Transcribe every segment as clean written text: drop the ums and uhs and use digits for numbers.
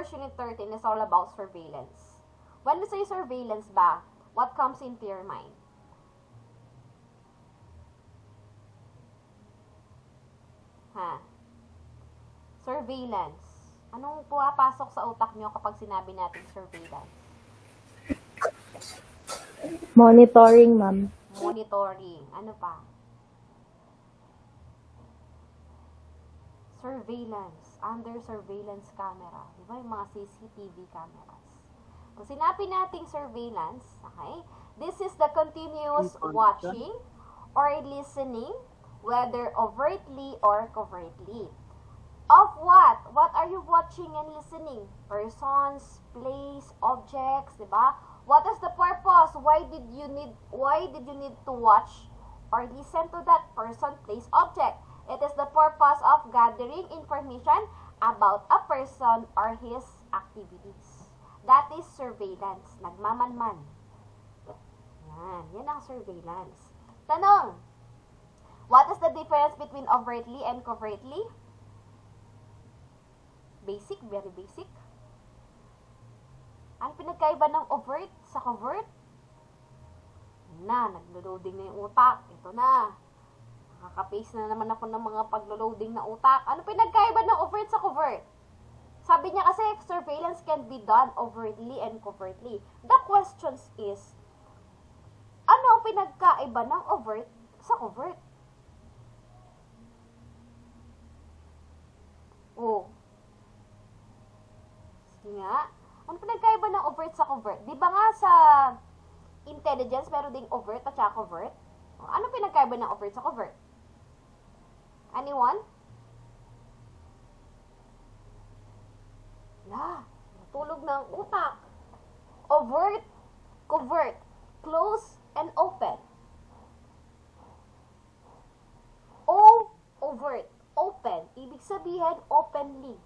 first unit 13 is all about surveillance. When we say surveillance ba, what comes into your mind? Surveillance. Anong pumapasok sa utak nyo kapag sinabi natin surveillance? Monitoring, ma'am. Monitoring. Ano pa? Surveillance. Under surveillance camera. Diba yung mga CCTV cameras? Kung sinabi nating surveillance, okay, this is the continuous watching or listening, whether overtly or covertly. Of what? What are you watching and listening? Persons, place, objects, diba? What is the purpose? Why did you need to watch or listen to that person, place, object? It is the purpose of gathering information about a person or his activities. That is surveillance. Nagmamanman. Yan ang surveillance. Tanong, what is the difference between overtly and covertly? Basic, very basic. Ang pinagkaiba ng overt sa covert? Naglo-loading na yung utak. Ito na. Nakaka-paste na naman ako ng mga paglo-loading na utak. Ano pinagkaiba ng overt sa covert? Sabi niya kasi, surveillance can be done overtly and covertly. The question is, ano ang pinagkaiba ng overt sa covert? Sige nga. Ano pinagkaiba ng overt sa covert? Di ba nga sa intelligence, meron ding overt at saka covert? Ano pinagkaiba ng overt sa covert? Anyone? Tulog ng utak. Overt, covert, close, and open. Overt, open. Ibig sabihin, openly.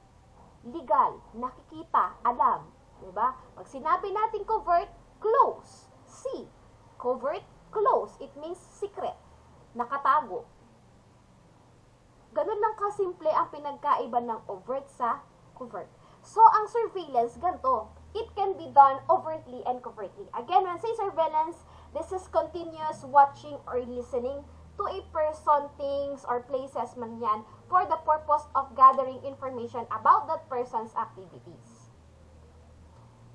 Legal, nakikita, alam. Diba? Pag sinabi natin covert, close. See, covert, close. It means secret. Nakatago. Ganun lang kasimple ang pinagkaiba ng overt sa covert. So, ang surveillance, ganito. It can be done overtly and covertly. Again, when I say surveillance, this is continuous watching or listening to a person, things, or places man yan for the purpose of gathering information about that person's activities.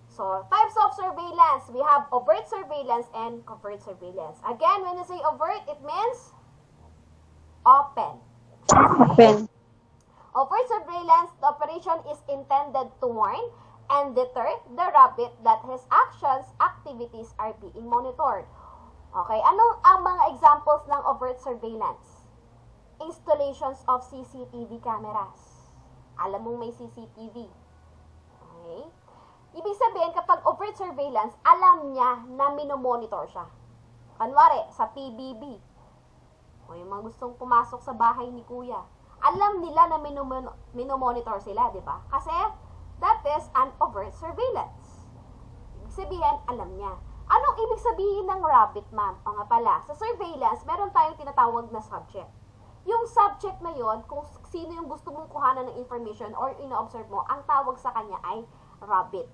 So, types of surveillance. We have overt surveillance and covert surveillance. Again, when you say overt, it means open. Open. Overt surveillance, the operation is intended to warn and deter the rabbit that his actions, activities are being monitored. Okay, anong ang mga examples ng overt surveillance? Installations of CCTV cameras. Alam mong may CCTV. Okay? Ibig sabihin, kapag overt surveillance, alam niya na minomonitor siya. Kanwari, sa PBB. O yung mga gustong pumasok sa bahay ni Kuya. Alam nila na minomonitor sila, di ba? Kasi, that is an overt surveillance. Ibig sabihin, alam niya. Anong ibig sabihin ng rabbit, ma'am? O nga pala, sa surveillance, meron tayong tinatawag na subject. Yung subject na yon, kung sino yung gusto mong kuhanan ng information or ino-observe mo, ang tawag sa kanya ay rabbit.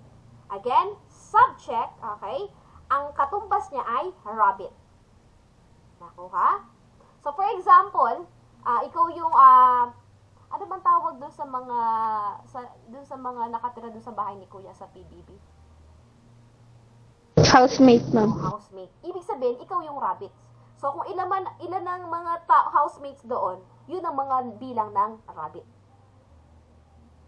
Again, subject, okay? Ang katumbas niya ay rabbit. Nakuha? So, for example, ikaw yung, ano bang tawag doon sa mga, doon sa mga nakatira doon sa bahay ni Kuya sa PBB? Housemate, ma'am. Housemate. Ibig sabihin, ikaw yung rabbits. So, kung ilan ng mga housemates doon, yun ang mga bilang ng rabbit.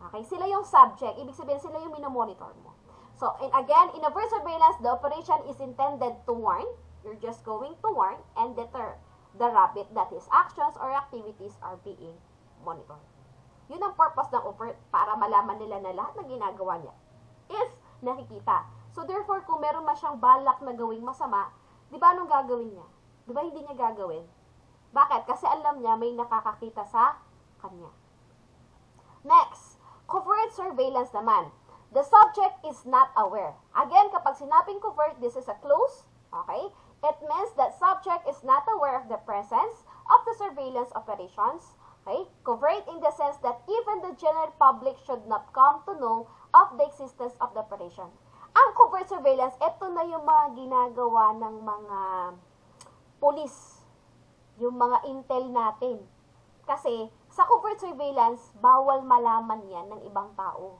Okay? Sila yung subject. Ibig sabihin, sila yung minomonitor mo. So, and again, in overt surveillance, the operation is intended to warn. You're just going to warn and deter the rabbit that his actions or activities are being monitored. Yun ang purpose ng overt, para malaman nila na lahat ng ginagawa niya is nakikita. So, therefore, kung meron man siyang balak na gawing masama, di ba anong gagawin niya? Di ba hindi niya gagawin? Bakit? Kasi alam niya may nakakakita sa kanya. Next, covert surveillance naman. The subject is not aware. Again, kapag sinabing covert, this is a close. Okay? It means that subject is not aware of the presence of the surveillance operations Okay? Covert in the sense that even the general public should not come to know of the existence of the operation. Ang covert surveillance, ito na yung mga ginagawa ng mga police, yung mga intel natin. Kasi sa covert surveillance, bawal malaman yan ng ibang tao.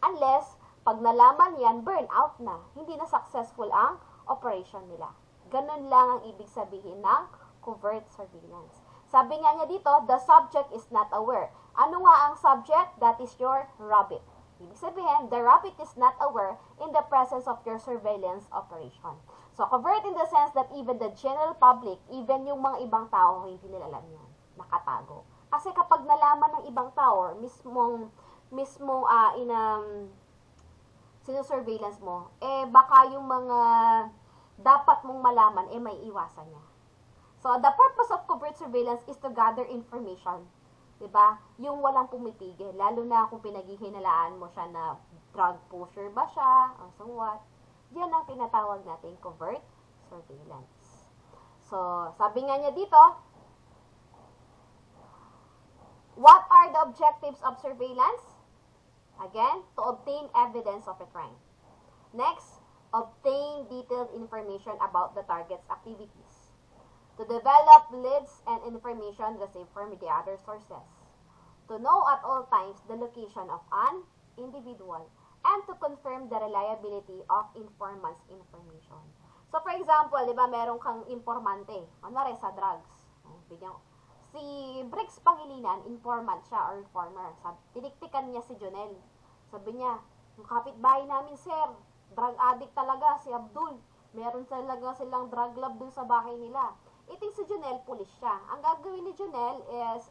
Unless, pag nalaman yan, burn out na. Hindi na successful ang operation nila. Ganun lang ang ibig sabihin ng covert surveillance. Sabi nga niya dito, the subject is not aware. Ano nga ang subject? That is your rabbit. Ibig sabihin, the rabbit is not aware in the presence of your surveillance operation. So, covert in the sense that even the general public, even yung mga ibang tao, hindi nila alam yan. Nakatago. Kasi kapag nalaman ng ibang tao, mismong sinusurveillance mo, baka yung mga dapat mong malaman, may iwasan niya. So, the purpose of covert surveillance is to gather information. Diba? Yung walang pumipigil. Lalo na kung pinaghihinalaan mo siya na drug pusher ba siya, or so what. Yan ang tinatawag natin covert surveillance. So, sabi nga niya dito, what are the objectives of surveillance? Again, to obtain evidence of a crime. Next, obtain detailed information about the target's activities. To develop leads and information received from the other sources. To know at all times the location of an individual. And to confirm the reliability of informant's information. So, for example, di ba, meron kang informante. Kunwari, sa drugs. Si Briggs Pangilinan, informant siya or informer. Tiniktikan niya si Jonel. Sabi niya, yung kapitbahay namin, sir, drug addict talaga, si Abdul. Meron talaga silang drug lab dun sa bahay nila. Iting si Jonel, pulis siya. Ang gagawin ni Jonel is,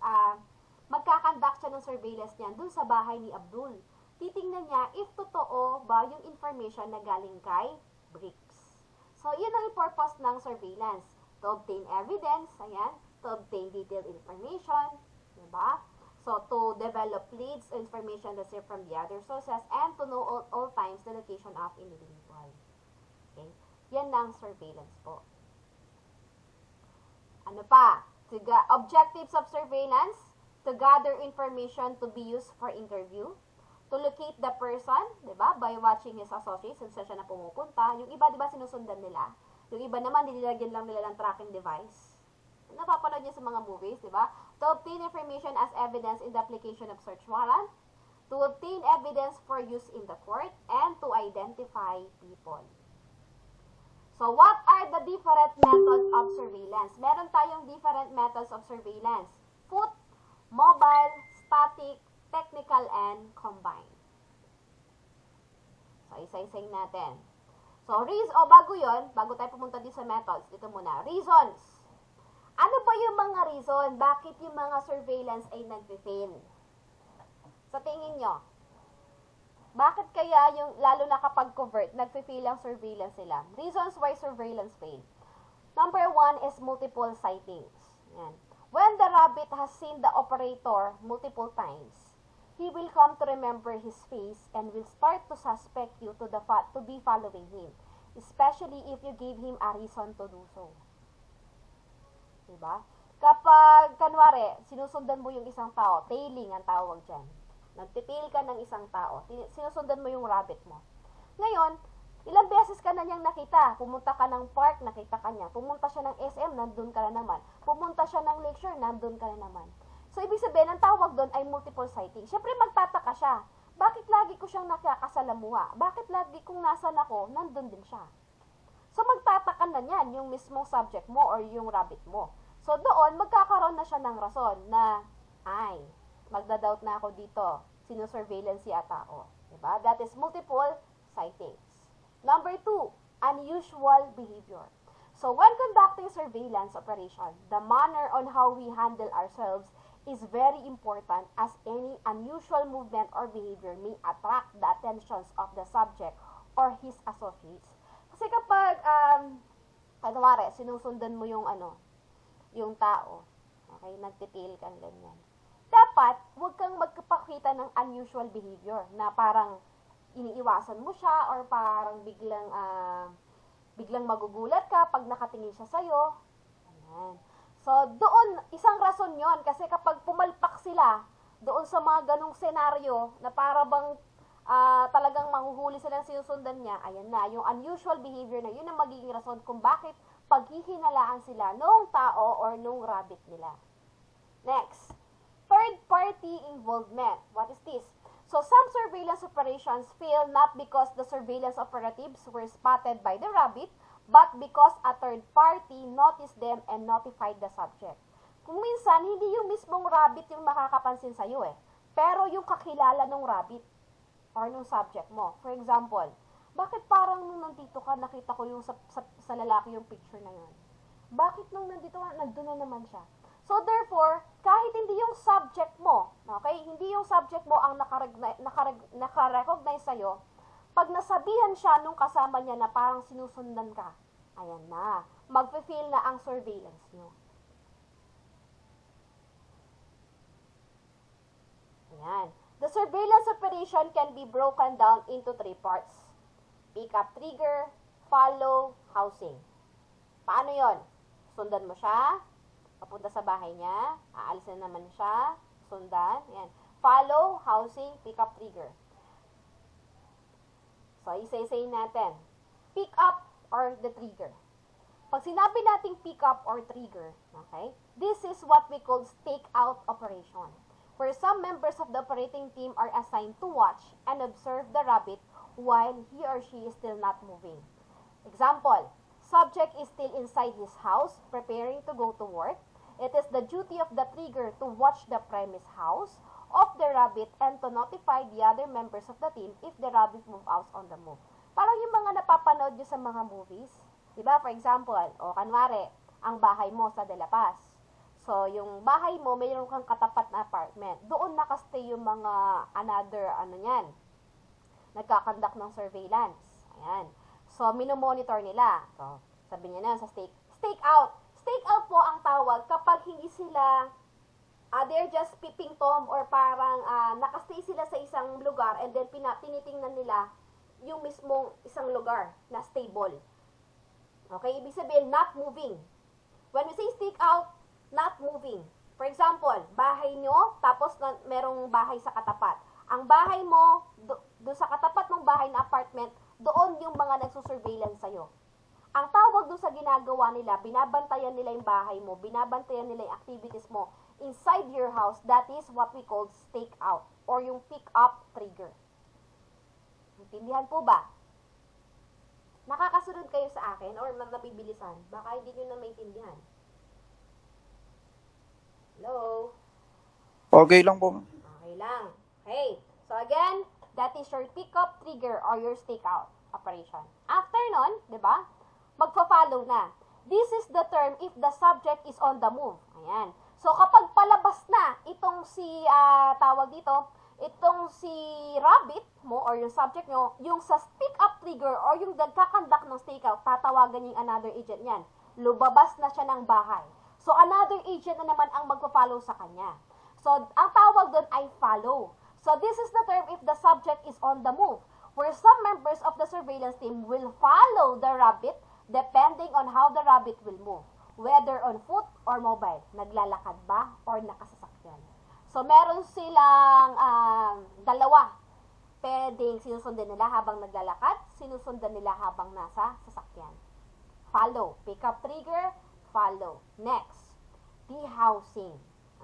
magkakandak siya ng surveillance niya dun sa bahay ni Abdul. Titingnan niya if totoo ba yung information na galing kay Briggs. So, yun ang purpose ng surveillance. To obtain evidence, ayan, to obtain detailed information, diba? So, to develop leads, information received from the other sources, and to know all times the location of individual. Okay? Yan ang surveillance po. Ano pa? Objectives of surveillance, to gather information to be used for interview, to locate the person, diba? By watching his associates, saan siya na pumupunta. Yung iba, diba, sinusundan nila. Yung iba naman, nililagyan lang nila ng tracking device. Napapanood niyo sa mga movies, diba? To obtain information as evidence in the application of search warrant, to obtain evidence for use in the court, and to identify people. So, what are the different methods of surveillance? Meron tayong different methods of surveillance. Foot, mobile, static, technical, and combined. So, isa-isay natin. So, bago yon, bago tayo pumunta din sa methods, dito muna. Reasons. Ano ba yung mga reason? Bakit yung mga surveillance ay nag-fail? Sa tingin nyo, bakit kaya yung, lalo na kapag covert, nag-fail ang surveillance sila? Reasons why surveillance fail. Number 1 is multiple sightings. Yan. When the rabbit has seen the operator multiple times, he will come to remember his face and will start to suspect you to be following him, especially if you give him a reason to do so. Diba? Kapag, kanwari, sinusundan mo yung isang tao, tailing ang tawag dyan. Nagtitail ka ng isang tao, sinusundan mo yung rabbit mo. Ngayon, ilang beses ka na niyang nakita. Pumunta ka ng park, nakita ka niya. Pumunta siya ng SM, nandun ka na naman. Pumunta siya ng lecture, nandun ka na naman. So, ibig sabihin, ang tawag doon ay multiple sighting. Siyempre, magtataka siya. Bakit lagi ko siyang nakakasalamuha? Bakit lagi kung nasan ako, nandun din siya? So, magtataka na niyan yung mismong subject mo or yung rabbit mo. So, doon, magkakaroon na siya ng rason na, ay, magda-doubt na ako dito. Sinusurveillance yata ako. Diba? That is multiple sightings. Number 2, unusual behavior. So, when conducting surveillance operation, the manner on how we handle ourselves is very important as any unusual movement or behavior may attract the attentions of the subject or his associates. Kasi kapag, kunwari, sinusundan mo yung yung tao, okay, nagtitail kang ganyan. Dapat, huwag kang magpakita ng unusual behavior na parang iniiwasan mo siya or parang biglang magugulat ka pag nakatingin siya sa'yo. Ayan. So, doon, isang rason yon kasi kapag pumalpak sila doon sa mga ganong senaryo na para bang talagang mahuhuli silang sinusundan niya, ayan na, yung unusual behavior na yun ang magiging rason kung bakit paghihinalaan sila nung tao or nung rabbit nila. Next, third-party involvement. What is this? So, some surveillance operations fail not because the surveillance operatives were spotted by the rabbit, but because a third party noticed them and notified the subject. Kung minsan, hindi yung mismong rabbit yung makakapansin sa'yo pero yung kakilala ng rabbit or ng subject mo. For example, bakit parang nung nandito ka, nakita ko yung sa lalaki yung picture na yun? Bakit nung nandito ka, nandun na naman siya? So therefore, kahit hindi yung subject mo, okay, hindi yung subject mo ang nakarecognize sa'yo, pag nasabihan siya nung kasama niya na parang sinusundan ka, ayan na, magfe-fail na ang surveillance nyo. Ayan. The surveillance operation can be broken down into 3 parts. Pick up trigger, follow, housing. Paano yon? Sundan mo siya, papunta sa bahay niya, aalis na naman siya, sundan, ayan. Follow, housing, pick up trigger. So, isa-isayin natin. Pick up or the trigger. Pag sinabi nating pick up or trigger, okay, this is what we call stakeout operation, where some members of the operating team are assigned to watch and observe the rabbit while he or she is still not moving. Example, subject is still inside his house preparing to go to work. It is the duty of the trigger to watch the premise house of the rabbit and to notify the other members of the team if the rabbit move out on the move. Parang yung mga napapanood nyo sa mga movies. Diba? For example, o kanwari, ang bahay mo sa De La Paz. So, yung bahay mo, mayroon kang katapat na apartment. Doon nakastay yung mga another, nagkakandak ng surveillance. Ayan. So, minomonitor nila. So, sabi niya na sa stakeout. Stakeout po ang tawag kapag hindi sila, they're just peeping tom or parang nakastay sila sa isang lugar and then tinitingnan nila yung mismong isang lugar na stable. Okay? Ibig sabihin, not moving. When we say stakeout, not moving. For example, bahay nyo, tapos merong bahay sa katapat. Ang bahay mo, doon sa katapat ng bahay na apartment, doon yung mga nagsusurveillance sa'yo. Ang tawag doon sa ginagawa nila, binabantayan nila yung bahay mo, binabantayan nila yung activities mo inside your house. That is what we call stakeout or yung pick-up trigger. Intindihan po ba? Nakakasunod kayo sa akin or nabibilisan? Baka hindi nyo na maintindihan. Hello? Okay lang po. Okay lang. Okay. So again, that is your pick-up trigger or your stakeout operation. After nun, di ba? Magpa-follow na. This is the term if the subject is on the move. Ayan. So kapag palabas na itong si, tawag dito, itong si rabbit mo or yung subject nyo, yung sa pick-up trigger or yung nagkakandak ng stakeout, tatawagan yung another agent niyan. Lumabas na siya ng bahay. So, another agent na naman ang magpa-follow sa kanya. So, ang tawag doon ay follow. So, this is the term if the subject is on the move, where some members of the surveillance team will follow the rabbit depending on how the rabbit will move, whether on foot or mobile. Naglalakad ba or nakasasakyan. So, meron silang dalawa. Pwedeng sinusundan nila habang naglalakad, sinusundan nila habang nasa sasakyan. Follow. Pick up trigger, follow. Next, de-housing.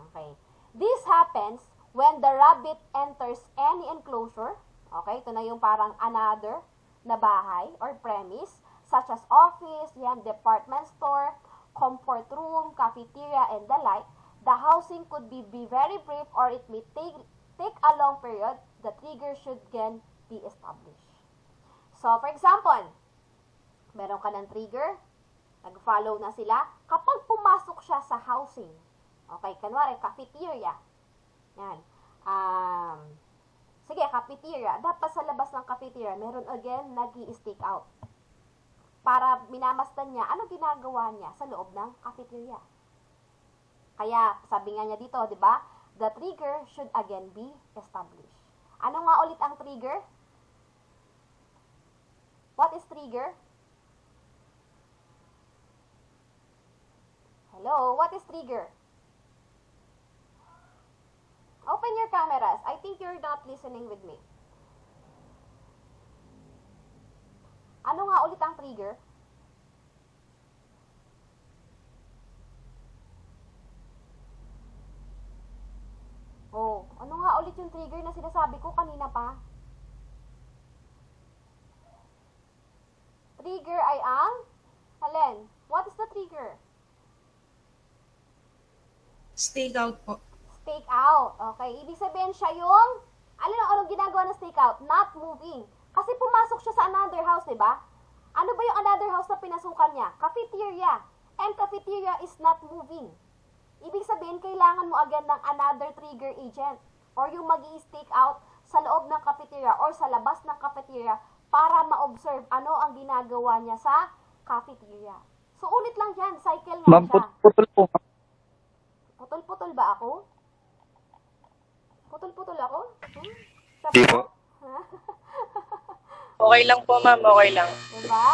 Okay. This happens when the rabbit enters any enclosure. Okay, ito na yung parang another na bahay or premise, such as office, yan, department store, comfort room, cafeteria, and the like. The housing could be very brief or it may take a long period. The trigger should again be established. So, for example, meron ka ng trigger, nag-follow na sila. Kapag pumasok siya sa housing, okay, kanwari, cafeteria. Yan. Sige, cafeteria. Dapat sa labas ng cafeteria, meron again, nag-i-stick out. Para minamasdan niya, ano ginagawa niya sa loob ng cafeteria. Kaya, sabi nga niya dito, di ba? The trigger should again be established. Ano nga ulit ang trigger? What is trigger? Hello, what is trigger? Open your cameras. I think you're not listening with me. Ano nga ulit ang trigger? Oh, ano nga ulit yung trigger na sinasabi ko kanina pa? Trigger ay ang? Helen, what is the trigger? Stakeout po. Stakeout. Okay, ibig sabihin siya yung, anong ginagawa ng stakeout? Not moving. Kasi pumasok siya sa another house, di ba? Ano ba yung another house na pinasukan niya? Cafeteria. And cafeteria is not moving. Ibig sabihin, kailangan mo agad ng another trigger agent or yung mag-i-stake out sa loob ng cafeteria or sa labas ng cafeteria para ma-observe ano ang ginagawa niya sa cafeteria. So, ulit lang yan. Cycle nga Ma'am, siya. putol po. Putol-putol ba ako? Putol-putol ako? Siya Di ba? po. Okay lang po, ma'am. Okay lang. Diba?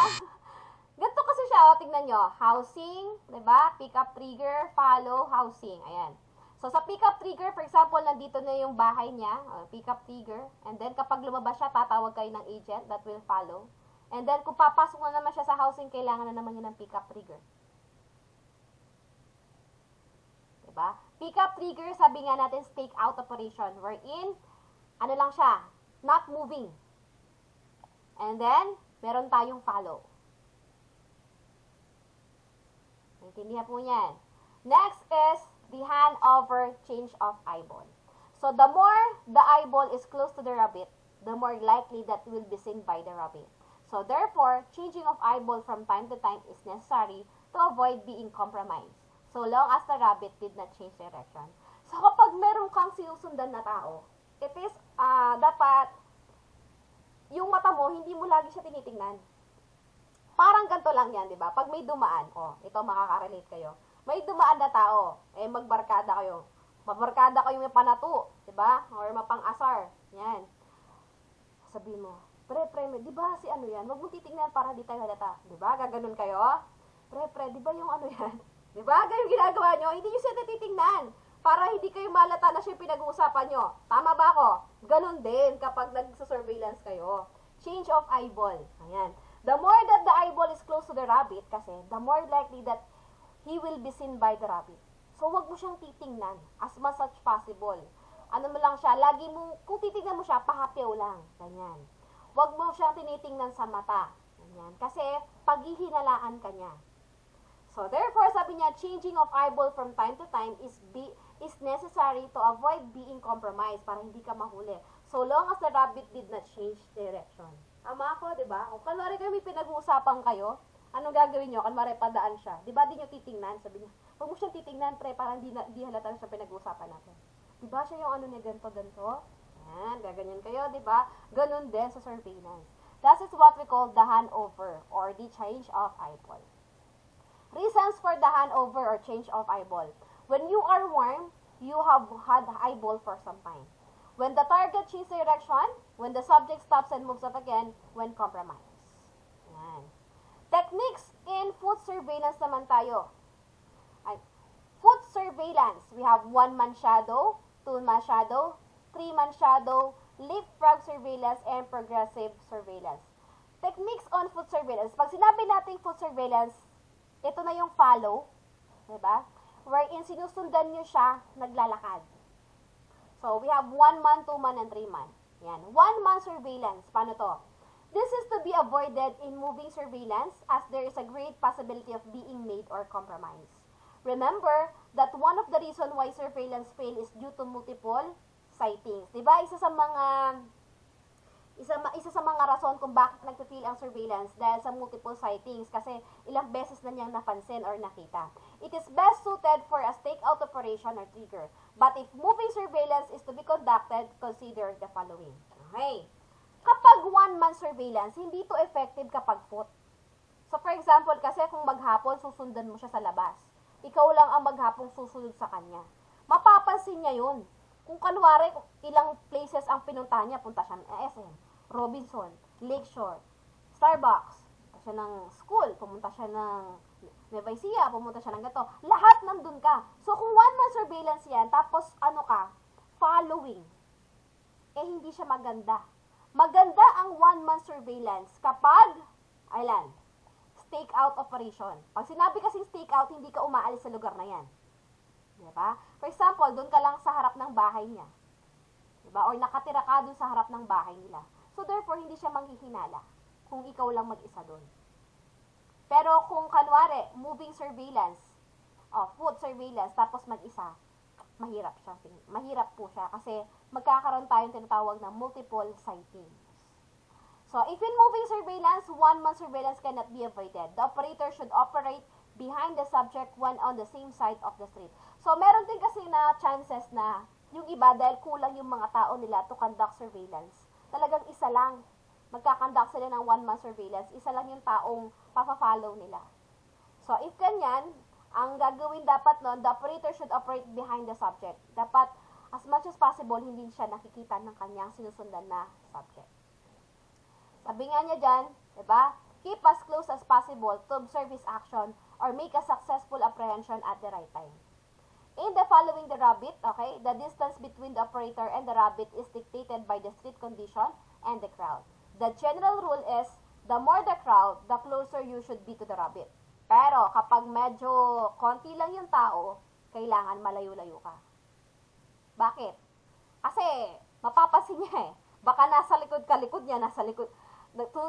Ganito kasi siya, tignan nyo. Housing, diba? Pick up trigger, follow, housing. Ayan. So, sa pick up trigger, for example, nandito na yung bahay niya. Pick up trigger. And then, kapag lumabas siya, tatawag kayo ng agent that will follow. And then, kung papasok na naman siya sa housing, kailangan na naman yun ng pick up trigger. Diba? Pick up trigger, sabi nga natin, stake out operation. Wherein, ano lang siya, not moving. And then, meron tayong follow. Naintindihan po yan. Next is the handover change of eyeball. So, the more the eyeball is close to the rabbit, the more likely that will be seen by the rabbit. So, therefore, changing of eyeball from time to time is necessary to avoid being compromised. So long as the rabbit did not change direction. So, kapag meron kang sinusundan na tao, it is, dapat, yung mata mo, hindi mo lagi siya tinitingnan. Parang ganito lang yan, di ba? Pag may dumaan, ito makaka-relate kayo. May dumaan na tao, magbarkada kayo. Mabarkada kayo may panato, di ba? Or mapang-asar. Yan. Sabihin mo, pre, di ba si ano yan? Huwag mo titingnan para di tayo halata. Di ba? Gaganon kayo. Pre, di ba yung ano yan? Di ba? Ganyan ginagawa nyo. Hindi nyo siya natitingnan. Para hindi kayo malata na siya pinag-uusapan nyo. Tama ba ako? Ganon din kapag nagsa-surveillance kayo. Change of eyeball. Ayan. The more that the eyeball is close to the rabbit, kasi the more likely that he will be seen by the rabbit. So, wag mo siyang titingnan as much as possible. Ano mo lang siya, lagi mo, kung titingnan mo siya, pahapiw lang. Ganyan. Wag mo siyang tinitingnan sa mata. Ganyan. Kasi, paghihinalaan ka niya. So, therefore, sabi niya, changing of eyeball from time to time is necessary to avoid being compromised para hindi ka mahuli. So long as the rabbit did not change direction. Tama ako, di ba? Kung kanwari kayo may pinag-uusapan kayo, anong gagawin nyo? Kanwari padaan siya. Di ba di nyo titingnan? Sabi niya, huwag mo siyang titingnan, pre, parang di halata na siya pinag-uusapan natin. Di ba siya yung ano niya ganito? Yan, gaganyan kayo, di ba? Ganun din sa surveillance. That is what we call the handover or the change of eyeball. Reasons for the handover or change of eyeball. When you are warm, you have had eyeball for some time. When the target changes direction, when the subject stops and moves up again, when compromised. Yan. Techniques in foot surveillance naman tayo. Foot surveillance, we have 1-man shadow, 2-man shadow, 3-man shadow, leapfrog surveillance, and progressive surveillance. Techniques on foot surveillance. Pag sinabi natin foot surveillance, ito na yung follow, diba? Wherein sinusundan nyo siya, naglalakad. So, we have 1-man, 2-man, and 3-man. Yan. 1-man surveillance. Paano to? This is to be avoided in moving surveillance as there is a great possibility of being made or compromised. Remember that one of the reason why surveillance fail is due to multiple sightings. Diba? Isa sa mga rason kung bakit nagpe-fail ang surveillance dahil sa multiple sightings kasi ilang beses na niyang napansin or nakita. It is best suited for a stakeout operation or trigger. But if moving surveillance is to be conducted, consider the following. Okay. Kapag 1-man surveillance, hindi ito effective kapag foot. So for example, kasi kung maghapon, susundan mo siya sa labas. Ikaw lang ang maghapong susunod sa kanya. Mapapansin niya yun. Kung kanwari, ilang places ang pinuntahan niya, punta siya ng SM, Robinson, Lakeshore, Starbucks, siya ng school, pumunta siya ng Nueva Ecija, pumunta siya ng gato. Lahat nandun ka. So, kung 1-month surveillance yan, tapos following, hindi siya maganda. Maganda ang 1-month surveillance kapag, stakeout operation. Pag sinabi kasing stakeout, hindi ka umaalis sa lugar na yan. Diba? For example, doon ka lang sa harap ng bahay niya. Diba? Or nakatira ka doon sa harap ng bahay nila. So, therefore, hindi siya manghihinala kung ikaw lang mag-isa doon. Pero kung kanwari, moving surveillance, foot surveillance, tapos mag-isa, mahirap siya. Mahirap po siya kasi magkakaroon tayong tinatawag na multiple sightings. So, if in moving surveillance, 1-month surveillance cannot be avoided. The operator should operate behind the subject when on the same side of the street. So, meron din kasi na chances na yung iba, dahil kulang yung mga tao nila to conduct surveillance, talagang isa lang. Magkakonduct sila ng 1-month surveillance, isa lang yung taong papafollow nila. So, if ganyan, ang gagawin dapat nun, the operator should operate behind the subject. Dapat, as much as possible, hindi siya nakikita ng kanyang sinusundan na subject. Sabi nga niya dyan, diba? Keep as close as possible to observe his action or make a successful apprehension at the right time. In the following the rabbit, the distance between the operator and the rabbit is dictated by the street condition and the crowd. The general rule is, the more the crowd, the closer you should be to the rabbit. Pero, kapag medyo konti lang yung tao, kailangan malayo-layo ka. Bakit? Kasi, mapapansin niya Baka nasa likod ka, likod niya, nasa likod.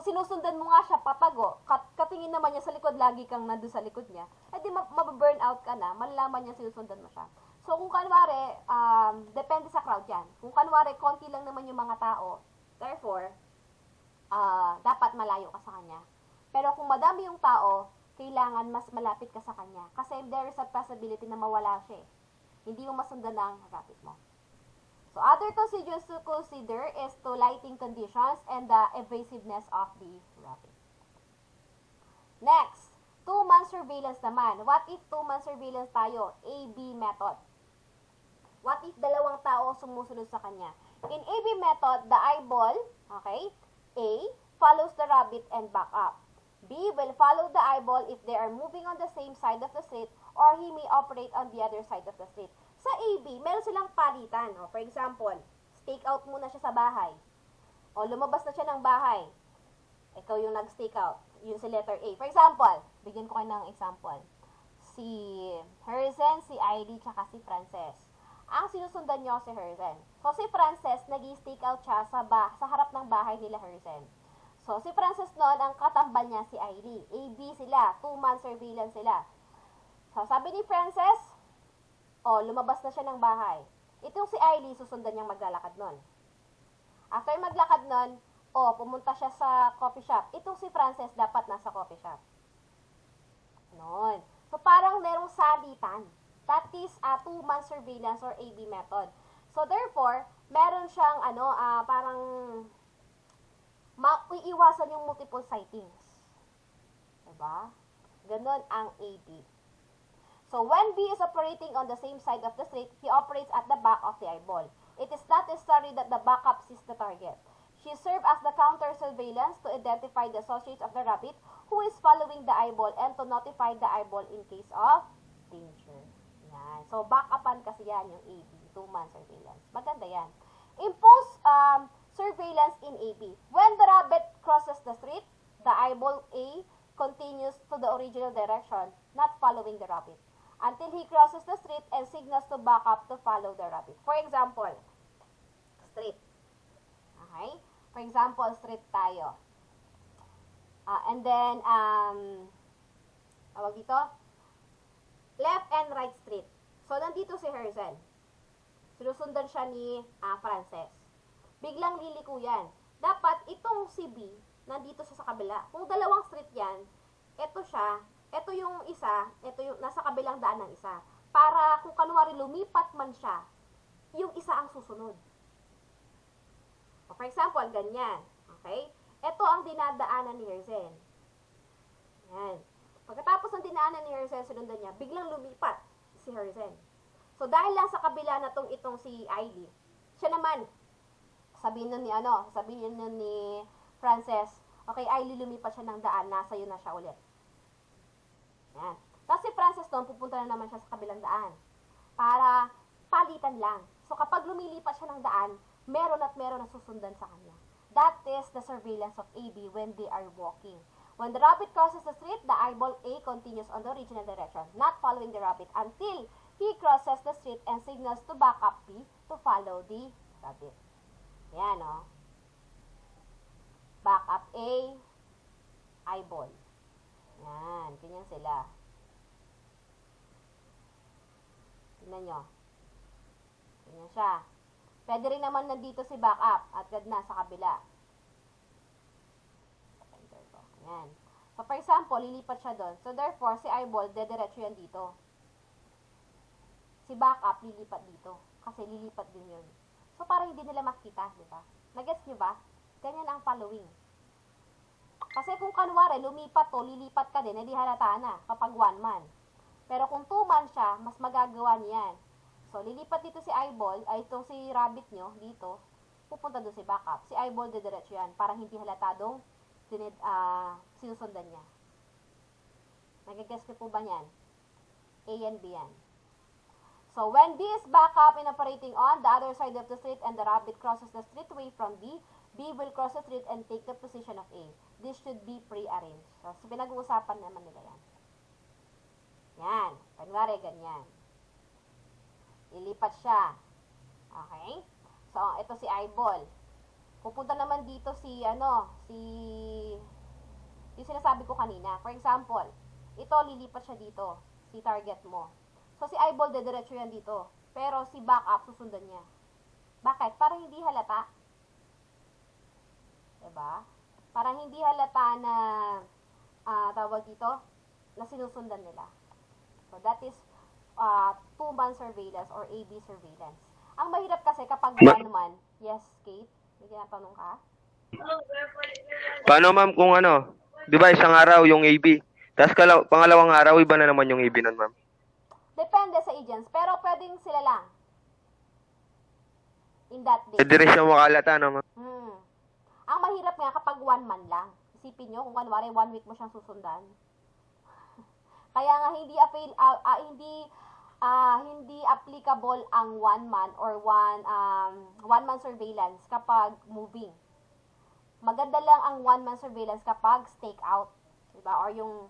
Sinusundan mo nga siya patago, katingin naman niya sa likod, lagi kang nandun sa likod niya, di mababurn out ka na, malalaman niya sinusundan mo siya. So, kung kanwari, depende sa crowd yan. Kung kanwari, konti lang naman yung mga tao, therefore, dapat malayo ka sa kanya. Pero kung madami yung tao, kailangan mas malapit ka sa kanya. Kasi there is a possibility na mawala siya. Hindi mo masundan ang rabbit mo. So, other procedures to consider is to lighting conditions and the evasiveness of the rabbit. Next, 2-month surveillance naman. What if 2-month surveillance tayo? AB method. What if dalawang tao sumusunod sa kanya? In AB method, the eyeball, A, follows the rabbit and back up. B will follow the eyeball if they are moving on the same side of the street or he may operate on the other side of the street. Sa AB, meron silang palitan. For example, stakeout muna siya sa bahay. Lumabas na siya ng bahay. Ikaw yung nag-stakeout. Yun si letter A. For example, bigyan ko kayo ng example. Si Herzen, si Aileen, tsaka si Frances. Ang sinusundan nyo si Herzen. So, si Frances, nag-stakeout siya sa harap ng bahay nila Herzen. So, si Frances noon, ang katambal niya si Aileen. AB sila. 2-month surveillance sila. So, sabi ni Frances, lumabas na siya ng bahay. Itong si Aileen, susundan niyang maglalakad nun. After maglakad nun, pumunta siya sa coffee shop. Itong si Frances, dapat nasa coffee shop. Noon. So, parang merong salitan. That is a 2-month surveillance or AB method. So, therefore, meron siyang, parang maiiwasan yung multiple sightings. Diba? Ganon ang AB. So, when B is operating on the same side of the street, he operates at the back of the eyeball. It is not necessary that the backup sees the target. She serves as the counter surveillance to identify the associates of the rabbit who is following the eyeball and to notify the eyeball in case of danger. Yan. So, backupan kasi yan yung AB, 2-month surveillance. Maganda yan. Impose surveillance in AB. When the rabbit crosses the street, the eyeball A continues to the original direction, not following the rabbit, until he crosses the street and signals to back up to follow the rabbit. For example, street. Okay? For example, street tayo. And then, tawag dito, left and right street. So, nandito si Herzen. Sinusundan siya ni Frances. Biglang liliko yan. Dapat itong si B, nandito siya sa kabila. Kung dalawang street yan, ito siya, ito yung isa, ito yung nasa kabilang daan ng isa. Para kung kanwari lumipat man siya, yung isa ang susunod. For example, ganyan. Okay? Ito ang dinadaanan ni Herzen. Yan. Pagkatapos ng dinaanan ni Herzen, sinundan niya, biglang lumipat si Herzen. So, dahil lang sa kabila na itong si Aileen, siya naman, sabihin nun ni Frances, Okay, ay lumipat siya ng daan, nasa iyo na siya ulit. Yan. Tapos si Francis doon, pupunta na naman siya sa kabilang daan. Para palitan lang. So kapag lumilipat siya ng daan, meron at meron na susundan sa kanya. That is the surveillance of AB when they are walking. When the rabbit crosses the street, the eyeball A continues on the original direction, not following the rabbit until he crosses the street and signals to backup B to follow the rabbit. Yan, o. Backup A, eyeball. Yan, ganyan sila. Tingnan nyo. Ganyan siya. Pwede rin naman nandito si backup at na sa kabila. Yan. So, for example, lilipat siya doon. So, therefore, si eyeball, dediretso yan dito. Si backup, lilipat dito. Kasi lilipat din yun. So, para hindi nila makita, di ba? Nagets nyo ba? Ganyan ang following. Kasi kung kanwari, lumipat to, lilipat ka din, hindi halata na kapag one man. Pero kung two man siya, mas magagawa niyan. So, lilipat dito si eyeball, ay itong si rabbit nyo, dito, pupunta doon si backup. Si eyeball, dediretso yan, para hindi halatadong sinusundan niya. Nagigess ko po ba yan? A and B yan. So, when B is backup and operating on the other side of the street and the rabbit crosses the street away from B, B will cross the street and take the position of A. This should be pre-arranged. So, pinag-uusapan naman nila yan. Yan. Panwari, ganyan. Ilipat siya. Okay? So, ito si eyeball. Pupunta naman dito yung sinasabi ko kanina. For example, ito, lilipat siya dito. Si target mo. So, si eyeball, dediretso yan dito. Pero si backup, susundan niya. Bakit? Para hindi halata. Diba? Para hindi halata na, tawag dito, na sinusundan nila. So, that is two-man surveillance or AB surveillance. Ang mahirap kasi kapag one-man, yes, Kate? May tinatanong ka? Paano ma'am kung di ba isang araw yung AB, tapos pangalawang araw iba na naman yung AB nun ma'am? Depende sa agents, pero pwedeng sila lang. In that day. Pwede rin siya makalata, no ma'am? Ang mahirap nga kapag one man lang. Isipin nyo, kung kunwari 1 week mo siyang susundan. Kaya nga hindi applicable ang one man or one man surveillance kapag moving. Maganda lang ang one man surveillance kapag stakeout, diba? Or yung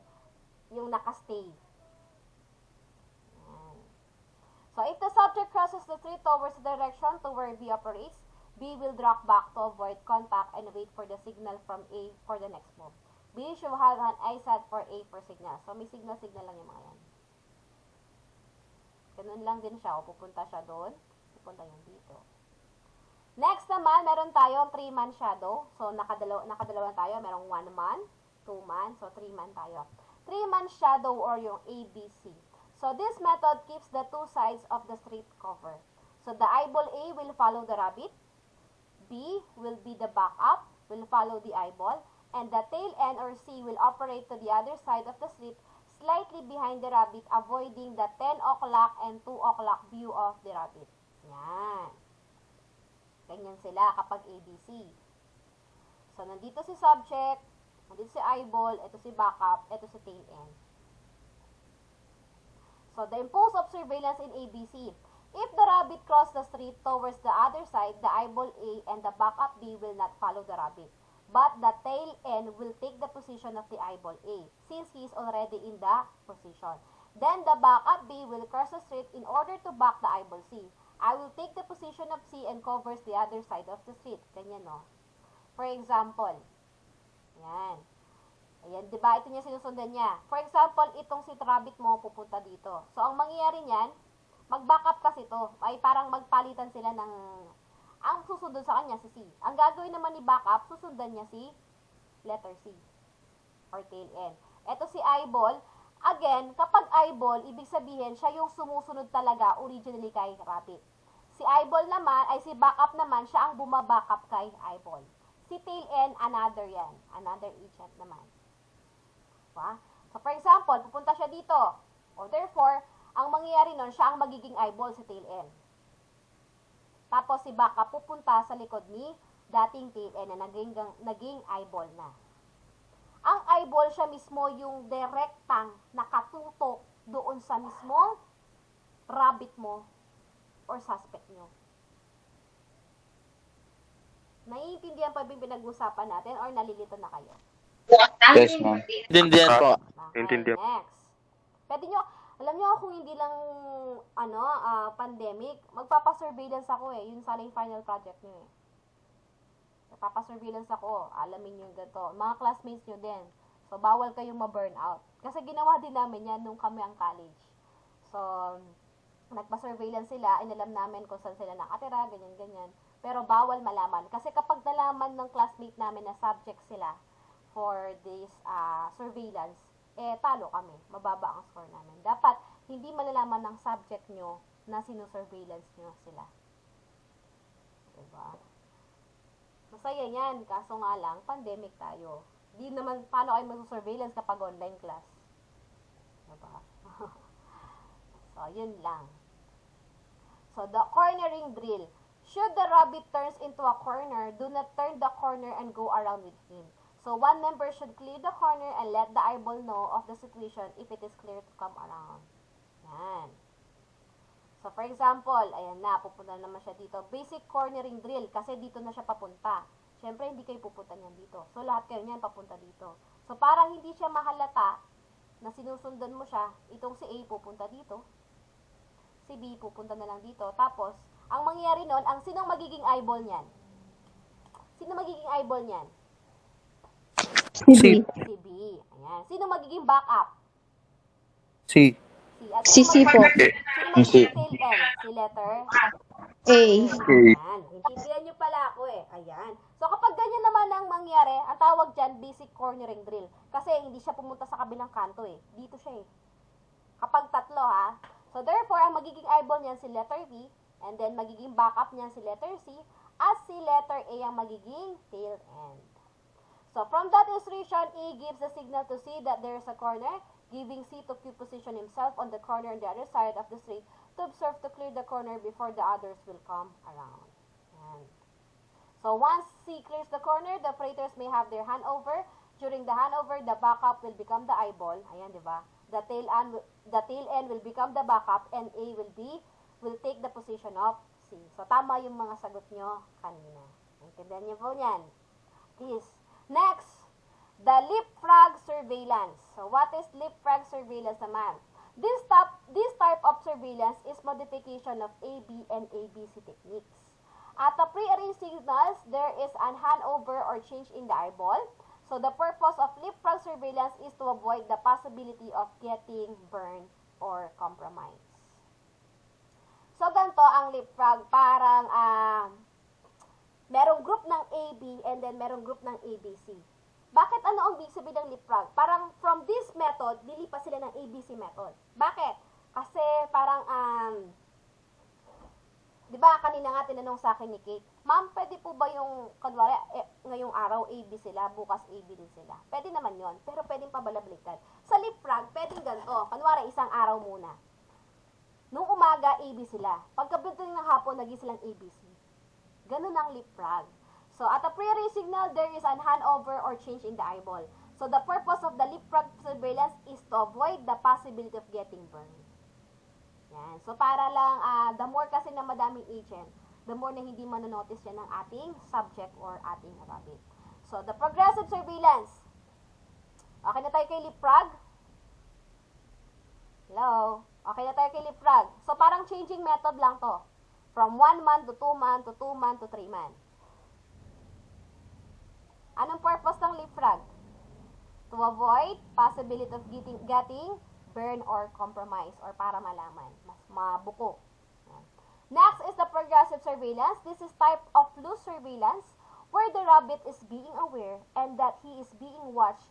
naka-stay. So if the subject crosses the street towards the direction to where B operates, B will drop back to avoid contact and wait for the signal from A for the next move. B should have an eye set for A for signal. So may signal lang yung mga yan. Ganun lang din siya. O, pupunta siya doon. Pupunta yung dito. Next naman, meron tayong 3-man shadow. So, nakadalawa tayo. Merong 1 man, 2 man. So, 3 man tayo. 3-man shadow or yung ABC. So, this method keeps the two sides of the street covered. So, the eyeball A will follow the rabbit. B will be the backup, will follow the eyeball. And the tail end or C will operate to the other side of the street slightly behind the rabbit, avoiding the 10 o'clock and 2 o'clock view of the rabbit. Yan. Ganyan sila kapag ABC. So, nandito si subject, nandito si eyeball, ito si backup, ito si tail end. So, the impulse of surveillance in ABC. If the rabbit crosses the street towards the other side, the eyeball A and the backup B will not follow the rabbit. But the tail end will take the position of the eyeball A, since he is already in the position. Then the backup B will cross the street in order to back the eyeball C. I will take the position of C and covers the other side of the street. Ganyan, no? For example, yan. Ayan, diba? Ito niya sinusundan niya. For example, itong si rabbit mo pupunta dito. So, ang mangyayari niyan, mag-backup kasi to. Ay parang magpalitan sila ng ang susunod sa kanya si C. Ang gagawin naman ni backup, susundan niya si letter C or tail end. Ito si eyeball. Again, kapag eyeball, ibig sabihin siya yung sumusunod talaga originally kay rabbit. Si eyeball naman, ay si backup naman, siya ang bumabackup kay eyeball. Si tail end, another yan. Another agent naman. Diba? So, for example, pupunta siya dito. O therefore, ang mangyayari nun, siya ang magiging eyeball si tail end. Tapos si backup pupunta sa likod ni dating tail end na naging eyeball na. eyeball siya mismo yung direktang nakatutok doon sa mismong rabbit mo or suspect nyo. Naiintindihan pa ba yung pinag-usapan natin or nalilito na kayo? Yes, ma'am. Intindihan po. Okay, Intindihan. next. Pwede nyo, alam nyo kung hindi lang, pandemic, magpapasurveillance ako eh. Yun sana yung final project nyo eh. Magpapasurveillance ako. Alamin nyo yung ganito. Mga classmates nyo din. So, bawal kayong ma-burnout. Kasi ginawa din namin yan nung kami ang college. So, nagpa-surveillance sila, inalam namin kung saan sila nakatira, ganyan-ganyan. Pero bawal malaman. Kasi kapag nalaman ng classmate namin na subject sila for this surveillance, talo kami. Mababa ang score namin. Dapat, hindi malalaman ng subject nyo na sinusurveillance nyo sila. Diba? Masaya yan. Kaso nga lang, pandemic tayo. Di naman, paano kayo mag-surveillance kapag online class? Diba? So, yun lang. So, the cornering drill. Should the rabbit turns into a corner, do not turn the corner and go around with him. So, one member should clear the corner and let the eyeball know of the situation if it is clear to come around. Yan. So, for example, ayan na, pupunta naman siya dito. Basic cornering drill, kasi dito na siya papunta. Siyempre, hindi kayo pupunta niyan dito. So, lahat kayo niyan papunta dito. So, para hindi siya mahalata na sinusundan mo siya, itong si A pupunta dito, si B pupunta na lang dito. Tapos, ang mangyayari nun, ang sinong magiging eyeball niyan? Sino magiging eyeball niyan? Si B. Si B. Ayan. Sino magiging backup? C. Si. At Si C po. Sino magiging tail end? Si letter? A. Ayan. Intindihan nyo pala ako eh. Ayan. So, kapag ganyan naman ang mangyari, ang tawag dyan, basic cornering drill. Kasi hindi siya pumunta sa kabilang kanto eh. Dito siya eh. Kapag tatlo ha. So, therefore, ang magiging eyeball niyan si letter B, and then magiging backup niyan si letter C, at si letter A ang magiging tail end. So, from that illustration, A gives the signal to C that there is a corner, giving C to position himself on the corner on the other side of the street to observe to clear the corner before the others will come around. Ayan. So, once C clears the corner, the operators may have their handover. During the handover, the backup will become the eyeball. Ayan, di ba? The tail end will become the backup and A will take the position of C. So, tama yung mga sagot nyo kanina. Intindihan niyo po yan. Please. Next, the leapfrog surveillance. So, what is leapfrog surveillance naman? This type of surveillance is modification of AB and ABC techniques. At the pre-arranged signals, there is an handover or change in the eyeball. So, the purpose of leapfrog surveillance is to avoid the possibility of getting burned or compromised. So, ganito ang leapfrog. Parang, merong group ng AB and then merong group ng ABC. Bakit ano ang big sabihin ng leapfrog? Parang from this method, lilipas sila ng ABC method. Bakit? Kasi parang, di ba kanina nga tinanong sa akin ni Kate, Ma'am, pwede po ba yung, kunwari, ngayong araw AB sila, bukas AB din sila? Pwede naman yon, pero pwedeng pabalabaliktad. Sa leapfrog, pwedeng ganito. Kunwari, isang araw muna. Nung umaga, AB sila. Pagkabuting ng hapon, naging silang ABC. Ganun ang leapfrog. So, at a pre-arranged signal, there is an handover or change in the eyeball. So, the purpose of the leapfrog surveillance is to avoid the possibility of getting burned. Yan. So, para lang, the more kasi na madaming agent, the more na hindi manonotice yan ng ating subject or ating rabbit. So, the progressive surveillance. Okay na tayo kay leapfrog? Hello? Okay na tayo kay leapfrog. So, parang changing method lang to. From 1 man to 2 man to 2 man to 3 man. Anong purpose ng leapfrog? To avoid possibility of getting burned or compromised or para malaman. Mas mabuko. Next is the progressive surveillance. This is type of loose surveillance where the rabbit is being aware and that he is being watched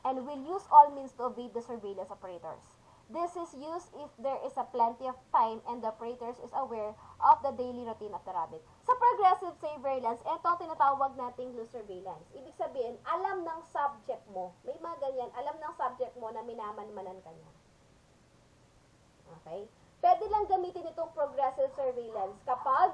and will use all means to evade the surveillance operators. This is used if there is a plenty of time and the operators is aware of the daily routine of the rabbit. Sa progressive surveillance, ito ang tinatawag nating loose surveillance. Ibig sabihin, alam ng subject mo, may mga ganyan, alam ng subject mo na minamanmanan ka niya. Okay? Pwede lang gamitin itong progressive surveillance kapag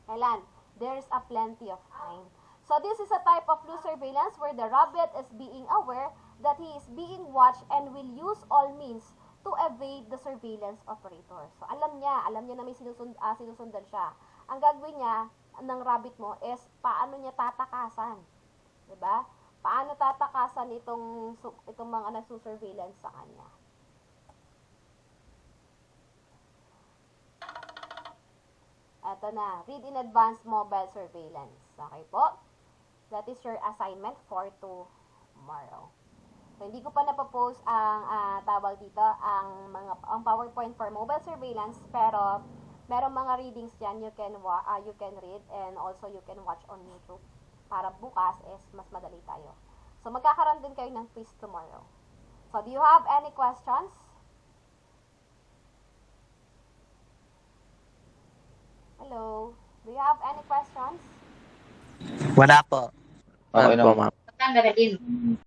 kailan? There's a plenty of time. So this is a type of loose surveillance where the rabbit is being aware that he is being watched and will use all means to evade the surveillance operator. So alam niya na may sinusundan siya. Ang gagawin niya ng rabbit mo is paano niya tatakasan. 'Di ba? Paano tatakasan itong mga nagsusurveillance sa kanya. Ito na, read in advance mobile surveillance. Okay po? That is your assignment for tomorrow. So, hindi ko pa napopost ang tawag dito, ang PowerPoint for mobile surveillance, pero merong mga readings dyan you can read and also you can watch on YouTube para bukas is mas madali tayo. So, magkakaroon din kayo ng quiz tomorrow. So, do you have any questions? Hello? Do you have any questions? Wala po. Okay Ano po, lang. ma'am?